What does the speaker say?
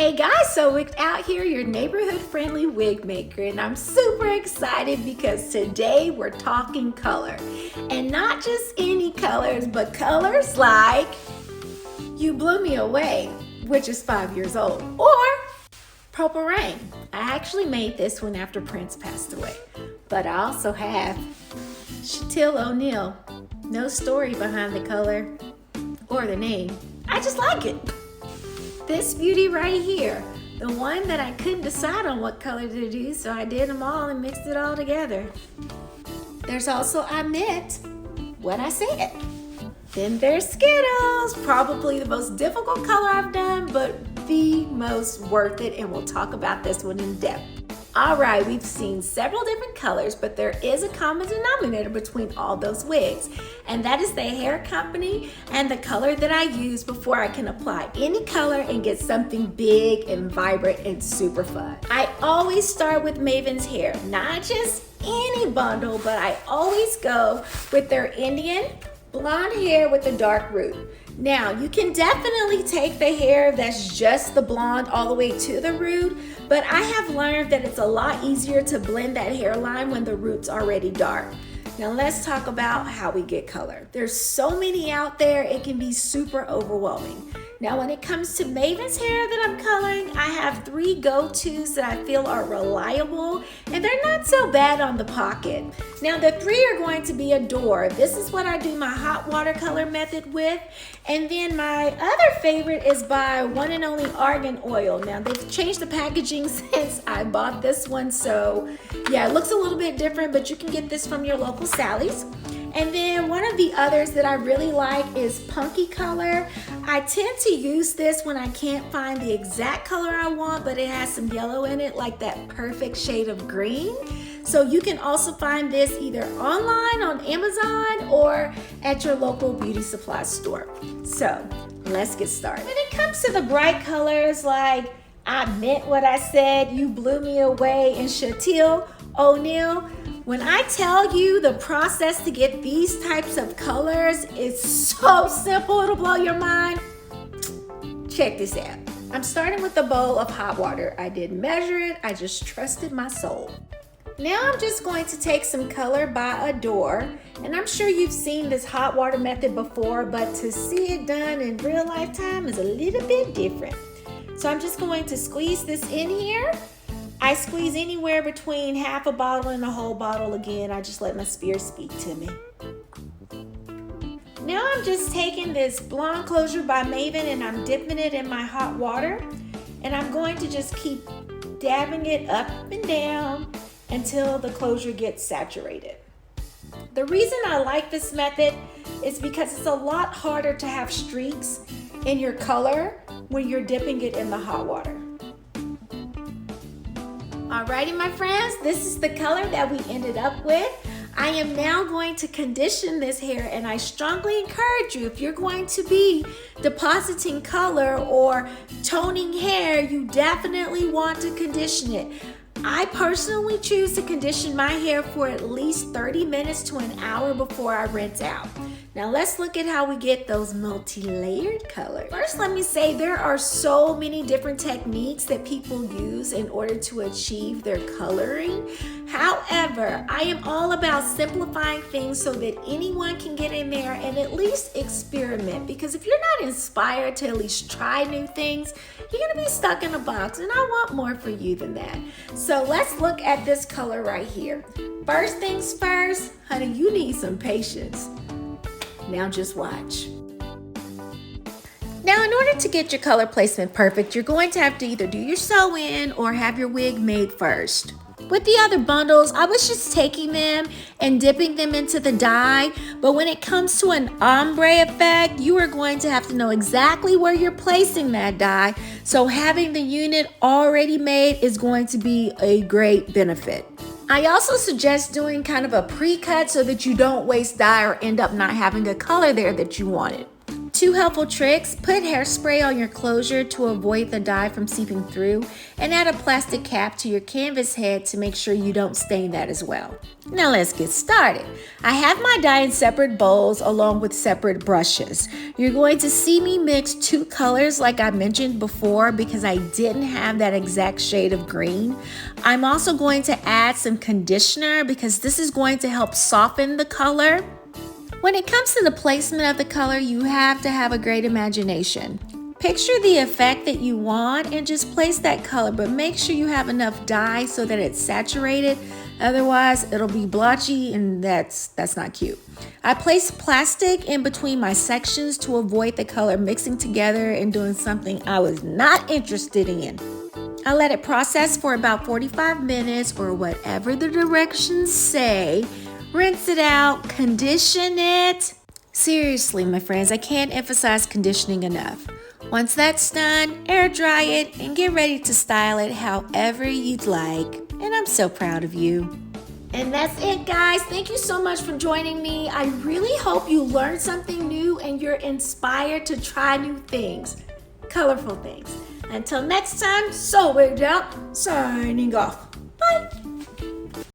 Hey guys, Sewwiggedout here, your neighborhood friendly wig maker, and I'm super excited because today we're talking color. And not just any colors, but colors like You Blew Me Away, which is 5 years old, or Purple Rain. I actually made this one after Prince passed away, but I also have Shaquille O'Neal. No story behind the color or the name. I just like it. This beauty right here, the one that I couldn't decide on what color to do, so I did them all and mixed it all together. There's also I Meant What I Said. Then there's Skittles, probably the most difficult color I've done, but the most worth it, and we'll talk about this one in depth. All right, we've seen several different colors, but there is a common denominator between all those wigs, and that is the hair company and the color that I use before I can apply any color and get something big and vibrant and super fun. I always start with Mavens Hair, not just any bundle, but I always go with their Indian blonde hair with a dark root. Now, you can definitely take the hair that's just the blonde all the way to the root, but I have learned that it's a lot easier to blend that hairline when the root's already dark. Now let's talk about how we get color. There's so many out there, it can be super overwhelming. Now when it comes to Mavens Hair that I'm coloring, I have 3 go-tos that I feel are reliable, and they're not so bad on the pocket. Now the 3 are going to be Adore. This is what I do my hot watercolor method with. And then my other favorite is by One and Only Argan Oil. Now they've changed the packaging since I bought this one, so yeah, it looks a little bit different, but you can get this from your local Sally's. And then one of the others that I really like is Punky Color. I tend to use this when I can't find the exact color I want, but it has some yellow in it, like that perfect shade of green. So you can also find this either online on Amazon or at your local beauty supply store. So let's get started. When it comes to the bright colors like I Meant What I Said, You Blew Me Away, and Shaquille O'Neal, when I tell you the process to get these types of colors is so simple, it'll blow your mind. Check this out. I'm starting with a bowl of hot water. I didn't measure it, I just trusted my soul. Now I'm just going to take some color by Adore, and I'm sure you've seen this hot water method before, but to see it done in real life time is a little bit different. So I'm just going to squeeze this in here. I squeeze anywhere between half a bottle and a whole bottle. Again, I just let my spirit speak to me. Now I'm just taking this Blonde Closure by Mayvenn and I'm dipping it in my hot water. And I'm going to just keep dabbing it up and down until the closure gets saturated. The reason I like this method is because it's a lot harder to have streaks in your color when you're dipping it in the hot water. Alrighty, my friends, this is the color that we ended up with. I am now going to condition this hair, and I strongly encourage you, if you're going to be depositing color or toning hair, you definitely want to condition it. I personally choose to condition my hair for at least 30 minutes to an hour before I rinse out. Now let's look at how we get those multi-layered colors. First, let me say there are so many different techniques that people use in order to achieve their coloring. However, I am all about simplifying things so that anyone can get in there and at least experiment, because if you're not inspired to at least try new things, you're gonna be stuck in a box, and I want more for you than that. So let's look at this color right here. First things first, honey, you need some patience. Now just watch. Now in order to get your color placement perfect, you're going to have to either do your sew-in or have your wig made first. With the other bundles, I was just taking them and dipping them into the dye, but when it comes to an ombre effect, you are going to have to know exactly where you're placing that dye, so having the unit already made is going to be a great benefit. I also suggest doing kind of a pre-cut so that you don't waste dye or end up not having a color there that you wanted. Two helpful tricks: put hairspray on your closure to avoid the dye from seeping through, and add a plastic cap to your canvas head to make sure you don't stain that as well. Now let's get started. I have my dye in separate bowls along with separate brushes. You're going to see me mix two colors like I mentioned before because I didn't have that exact shade of green. I'm also going to add some conditioner because this is going to help soften the color. When it comes to the placement of the color, you have to have a great imagination. Picture the effect that you want and just place that color, but make sure you have enough dye so that it's saturated. Otherwise, it'll be blotchy and that's not cute. I placed plastic in between my sections to avoid the color mixing together and doing something I was not interested in. I let it process for about 45 minutes or whatever the directions say. Rinse it out, condition it. Seriously, my friends, I can't emphasize conditioning enough. Once that's done, air dry it and get ready to style it however you'd like. And I'm so proud of you. And that's it, guys. Thank you so much for joining me. I really hope you learned something new and you're inspired to try new things, colorful things. Until next time, Sewwiggedout, signing off. Bye.